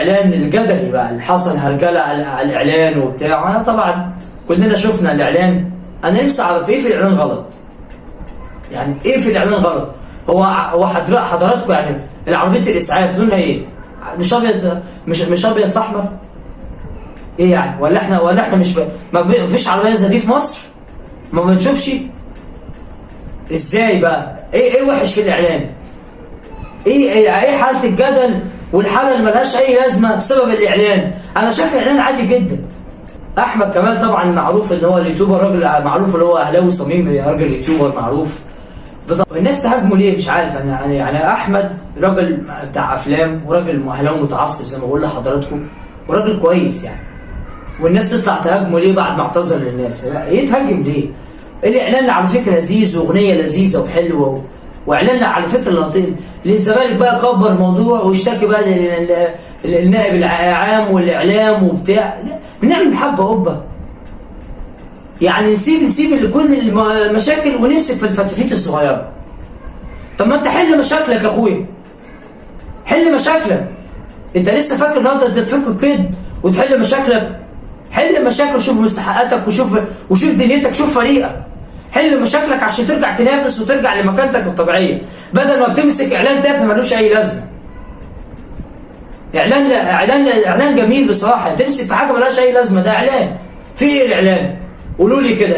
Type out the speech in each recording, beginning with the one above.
الاعلان الجدلي بقى اللي حصل هرجله على الاعلان وبتاع. انا طبعا كلنا شفنا الاعلان. انا نفسي اعرف ايه في الاعلان غلط. يعني ايه في الاعلان غلط؟ هو حضراتكم يعني العربيه الاسعاف لونها ايه؟ مش ابيض، مش ابيض في احمر؟ ايه يعني؟ ولا احنا مش ما فيش عربيه زي دي في مصر؟ ما بنشوفش؟ ازاي بقى؟ ايه وحش في الاعلان؟ ايه حاله الجدل والحاله اللي ملهاش اي لازمه بسبب الاعلان؟ انا شايف الاعلان عادي جدا. احمد كمال طبعا معروف ان هو اليوتيوبر، راجل معروف اللي هو اهلاوي صميم، راجل يوتيوبر معروف. الناس تهاجمه ليه مش عارف. انا يعني احمد راجل بتاع افلام وراجل اهلاوي متعصب زي ما بقول لحضراتكم، وراجل كويس يعني. والناس تطلع تهاجمه ليه بعد ما اعتذر للناس؟ يتهاجم ليه؟ الاعلان على فكره لذيذ واغنيه لذيذه وحلوه، واعلان على فكره لطيف. للزمالك بقى كبر الموضوع واشتكي بقى للنائب العام والاعلام وبتاع. بنعمل حبه قبه يعني. نسيب كل المشاكل ونمسك في الفتافيت الصغيره. طب ما انت حل مشاكلك يا اخويا، حل مشاكلك. انت لسه فاكر النهارده تفك القيد وتحل مشاكلك؟ حل مشاكلك وشوف مستحقاتك وشوف دنيتك، شوف فريقك. حل مشاكلك عشان ترجع تنافس وترجع لمكانتك الطبيعيه، بدل ما بتمسك اعلان تافه ملوش اي لازمه. اعلان جميل بصراحه، تمسك في حاجه ملهاش اي لازمه. ده اعلان. في ايه الاعلان؟ قولوا لي كده.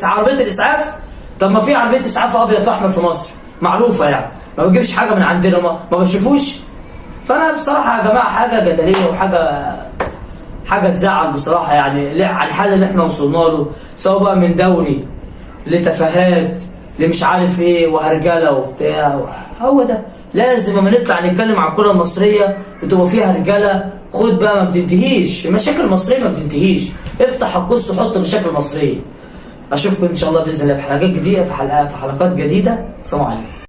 عربيه الاسعاف، طب ما في عربيه اسعاف ابيض في احمر في مصر معروفه يعني، ما بتجيبش حاجه من عندنا، ما بشوفوش. فانا بصراحه يا جماعه حاجه جدليه وحاجه تزعل بصراحه يعني، على الحال اللي احنا وصلنا له، سواء بقى من دوري لتفاهات لمش عارف ايه وهرجله وبتاع. هو ده لازم اما نطلع نتكلم عن الكره المصريه وتبقى فيها رجاله. خد بقى، ما بتنتهيش المشاكل المصريه، ما بتنتهيش. افتح القص وحط مشاكل مصريه. اشوفكم ان شاء الله باذن الله في حلقات جديده، في حلقات جديده. سلام عليكم.